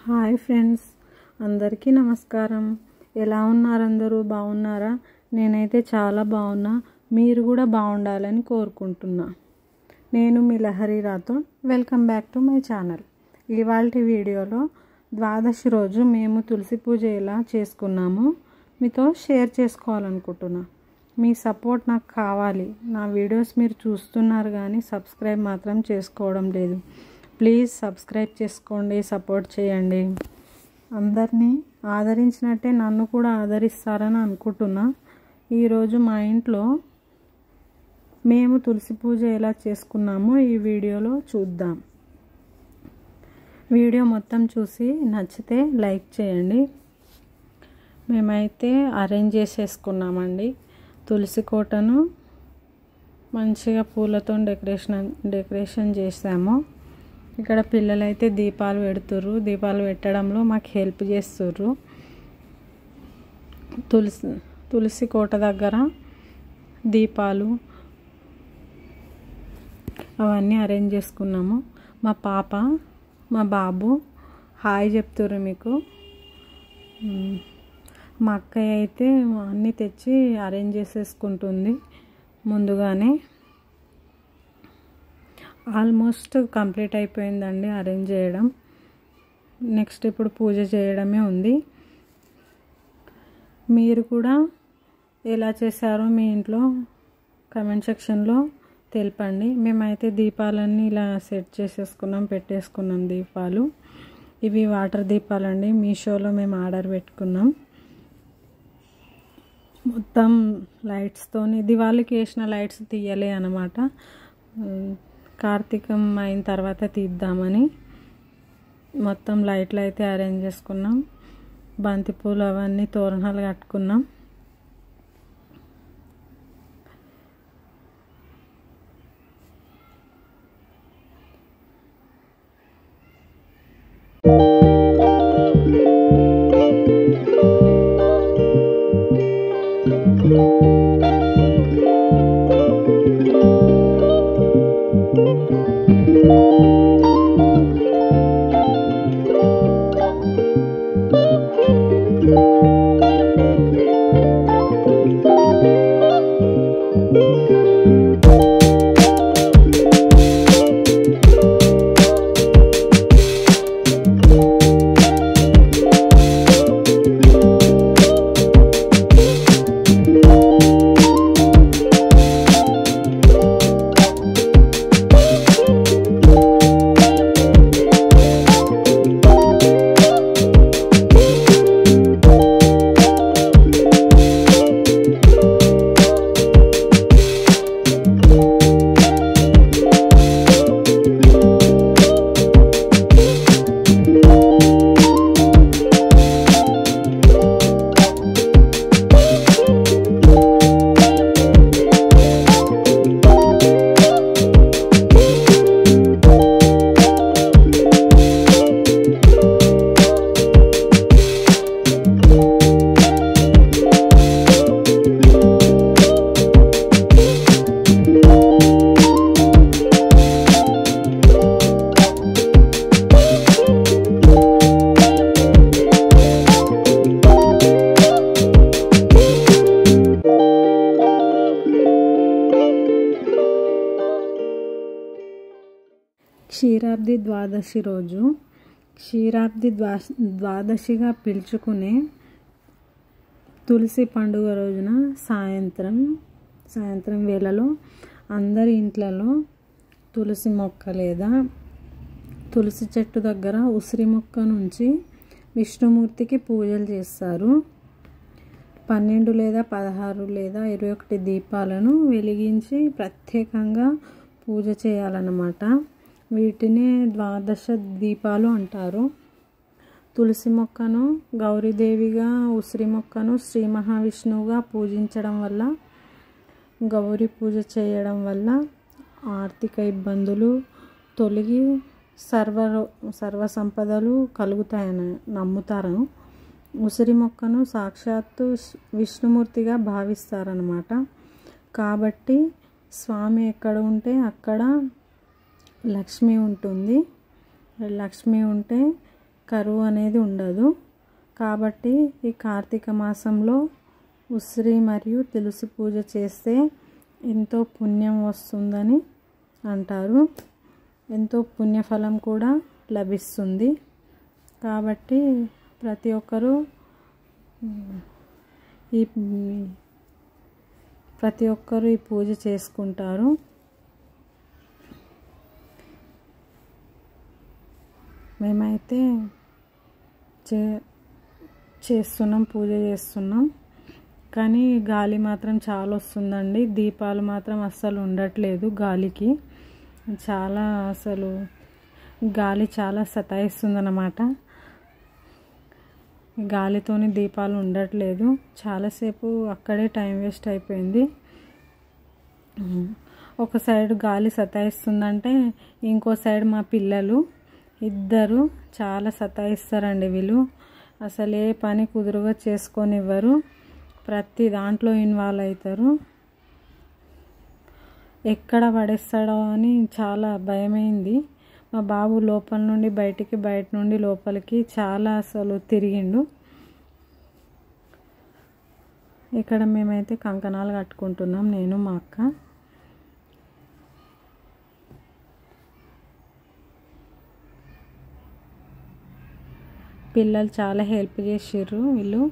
Hi friends, అందరికీ నమస్కారం. ఎలా ఉన్నారు? అందరూ బాగున్నారా? నేనైతే చాలా బాగున్నా. మీరు కూడా బాగుండాలని కోరుకుంటున్నా. నేను మీ Lahari Rathod. Welcome back to my channel. ఇవాల్టి వీడియోలో ద్వాదశి రోజు మేము తులసి పూజ ఎలా చేసుకున్నామో మీతో షేర్ చేసుకోవాలనుకుంటున్నా. మీ సపోర్ట్ నాకు కావాలి. నా వీడియోస్ మీరు చూస్తున్నారు కానీ సబ్స్క్రైబ్ మాత్రం చేసుకోవడం లేదు. ప్లీజ్ సబ్స్క్రైబ్ చేసుకోండి, సపోర్ట్ చేయండి. అందరినీ ఆదరించినట్టే నన్ను కూడా ఆదరిస్తారని అనుకుంటున్నా. ఈరోజు మా ఇంట్లో మేము తులసి పూజ ఎలా చేసుకున్నామో ఈ వీడియోలో చూద్దాం. వీడియో మొత్తం చూసి నచ్చితే లైక్ చేయండి. మేమైతే అరేంజ్ చేసేసుకున్నామండి. తులసి కోటను మంచిగా పూలతో డెకరేషన్ చేసాము. ఇక్కడ పిల్లలైతే దీపాలు పెడుతుర్రు. దీపాలు పెట్టడంలో మాకు హెల్ప్ చేస్తుర్రు. తులసి కోట దగ్గర దీపాలు అవన్నీ అరేంజ్ చేసుకున్నాము. మా పాప మా బాబు హాయ్ చెప్తుర్రు మీకు. మా అక్కయ్య అయితే అన్నీ తెచ్చి అరేంజ్ చేసేసుకుంటుంది ముందుగానే. ఆల్మోస్ట్ కంప్లీట్ అయిపోయిందండి అరేంజ్ చేయడం. నెక్స్ట్ ఇప్పుడు పూజ చేయడమే ఉంది. మీరు కూడా ఎలా చేశారో మీ ఇంట్లో కమెంట్ సెక్షన్లో తెలపండి. మేమైతే దీపాలన్నీ ఇలా సెట్ చేసేసుకున్నాం, పెట్టేసుకున్నాం దీపాలు. ఇవి వాటర్ దీపాలండి. మీషోలో మేము ఆర్డర్ పెట్టుకున్నాం. మొత్తం లైట్స్తో దివాళీకి వేసిన లైట్స్ తీయలే అన్నమాట. కార్తీకం అయిన తర్వాత తీద్దామని మొత్తం లైట్లు అయితే అరేంజ్ చేసుకున్నాం. బంతిపూలు అవన్నీ తోరణాలు కట్టుకున్నాం. క్షీరాబ్ది ద్వాదశి రోజు క్షీరాబ్ది ద్వాదశిగా పిలుచుకునే తులసి పండుగ రోజున సాయంత్రం వేళలో అందరి ఇంట్లలో తులసి మొక్క లేదా తులసి చెట్టు దగ్గర ఉసిరి మొక్క నుంచి విష్ణుమూర్తికి పూజలు చేస్తారు. 12 లేదా 16 లేదా 21 దీపాలను వెలిగించి ప్రత్యేకంగా పూజ చేయాలన్నమాట. వీటిని ద్వాదశ దీపాలు అంటారు. తులసి మొక్కను గౌరీదేవిగా, ఉసిరి మొక్కను శ్రీ మహావిష్ణువుగా పూజించడం వల్ల, గౌరీ పూజ చేయడం వల్ల ఆర్థిక ఇబ్బందులు తొలగి సర్వ సంపదలు కలుగుతాయని నమ్ముతారు. ఉసిరి మొక్కను సాక్షాత్తు విష్ణుమూర్తిగా భావిస్తారన్నమాట. కాబట్టి స్వామి ఎక్కడ ఉంటే అక్కడ లక్ష్మి ఉంటుంది. లక్ష్మి ఉంటే కరువు అనేది ఉండదు. కాబట్టి ఈ కార్తీక మాసంలో ఉసిరి మరియు తులసి పూజ చేస్తే ఎంతో పుణ్యం వస్తుందని అంటారు. ఎంతో పుణ్యఫలం కూడా లభిస్తుంది. కాబట్టి ప్రతి ఒక్కరూ ఈ పూజ చేసుకుంటారు. మేమైతే చేస్తున్నాం, పూజ చేస్తున్నాం. కానీ గాలి మాత్రం చాలా వస్తుందండి. దీపాలు మాత్రం అస్సలు ఉండట్లేదు. గాలికి చాలా అసలు గాలి చాలా సతాయిస్తుందన్నమాట. గాలితోని దీపాలు ఉండట్లేదు. చాలాసేపు అక్కడే టైం వేస్ట్ అయిపోయింది. ఒక సైడ్ గాలి సతాయిస్తుందంటే ఇంకో సైడ్ మా పిల్లలు ఇద్దరు చాలా సతాయిస్తారండి. వీళ్ళు అసలు ఏ పని కుదురుగా చేసుకొనివ్వరు. ప్రతి దాంట్లో ఇన్వాల్వ్ అవుతారు. ఎక్కడ పడేస్తాడో అని చాలా భయమైంది. మా బాబు లోపల నుండి బయటికి, బయట నుండి లోపలికి చాలా అసలు తిరిగిండు. ఇక్కడ మేమైతే కంకణాలు కట్టుకుంటున్నాం, నేను మా అక్క. పిల్లలు చాలా హెల్ప్ చేసిర్రు. వీళ్ళు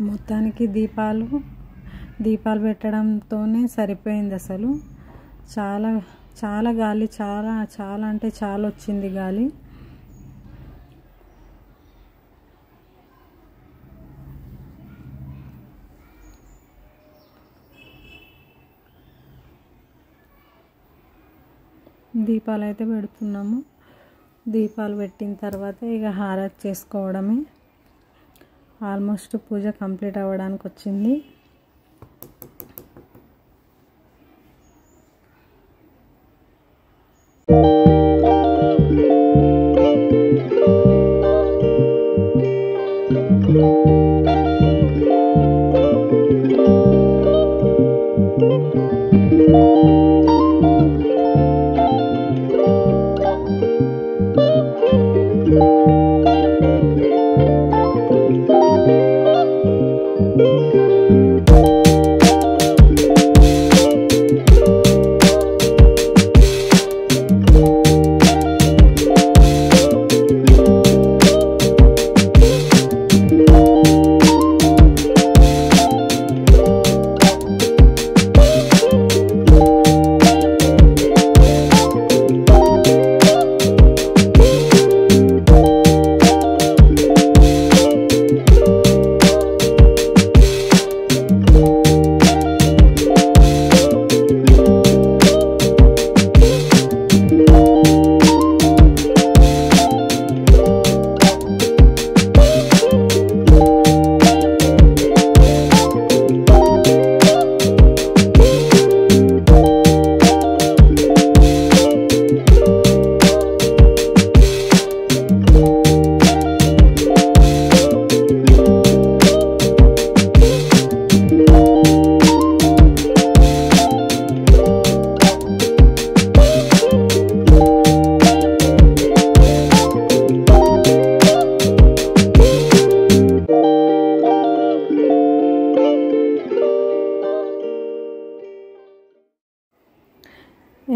మొత్తానికి దీపాలు పెట్టడంతోనే సరిపోయింది. అసలు చాలా గాలి, చాలా అంటే చాలా వచ్చింది గాలి. దీపాలు అయితే పెడుతున్నాము. దీపాలు పెట్టిన తర్వాత ఇక హారతి చేసుకోవడమే. ఆల్మోస్ట్ పూజ కంప్లీట్ అవ్వడానికి వచ్చింది.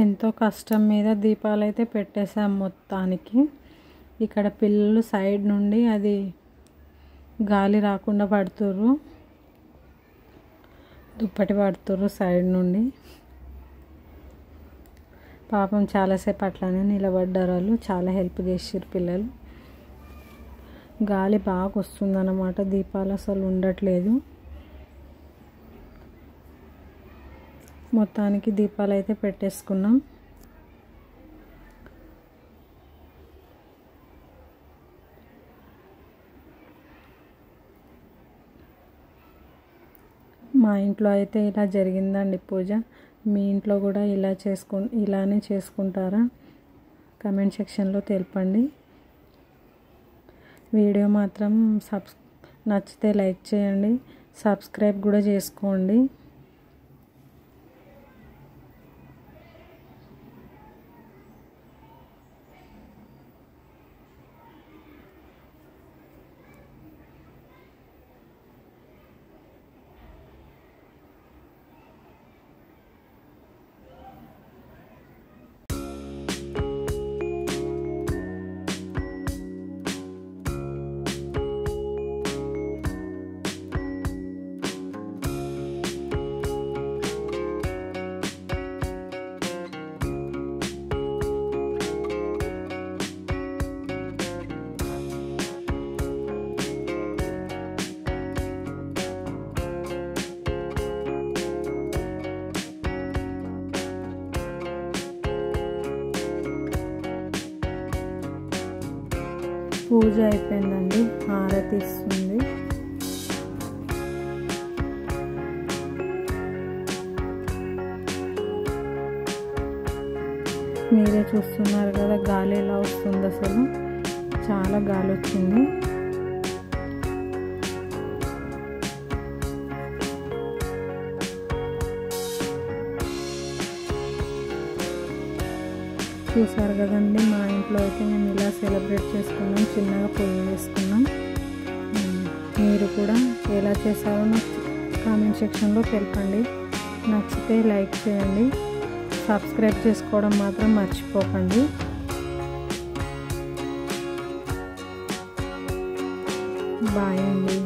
ఎంతో కష్టం మీద దీపాలు అయితే పెట్టేసాం మొత్తానికి. ఇక్కడ పిల్లలు సైడ్ నుండి అది గాలి రాకుండా పడుతుర్రు, దుప్పటి పడుతుర్రు సైడ్ నుండి. పాపం చాలాసేపు అట్లానే నిలబడ్డారు వాళ్ళు. చాలా హెల్ప్ చేసిర్రు పిల్లలు. గాలి బాగా వస్తుందన్నమాట. దీపాలు అసలు ఉండట్లేదు. మొత్తానికి దీపాలు అయితే పెట్టేసుకున్నాం. మా ఇంట్లో అయితే ఇలా జరిగిందండి పూజ. మీ ఇంట్లో కూడా ఇలానే చేసుకుంటారా? కమెంట్ సెక్షన్లో తెలపండి. వీడియో మాత్రం నచ్చితే లైక్ చేయండి, సబ్స్క్రైబ్ కూడా చేసుకోండి. పూజ అయిపోయిందండి, హారతి ఇస్తుంది. మీరే చూస్తున్నారు కదా గాలి ఎలా వస్తుంది, అసలు చాలా గాలి వచ్చింది. చూసారు కదండి, మా ఇంట్లో అయితే మేము ఇలా సెలబ్రేట్ చేసుకున్నాం, చిన్నగా పూజ చేసుకున్నాం. మీరు కూడా ఎలా చేశారో నాకు కామెంట్ సెక్షన్లో తెలపండి. నచ్చితే లైక్ చేయండి, సబ్స్క్రైబ్ చేసుకోవడం మాత్రం మర్చిపోకండి. బాయ్ అండి.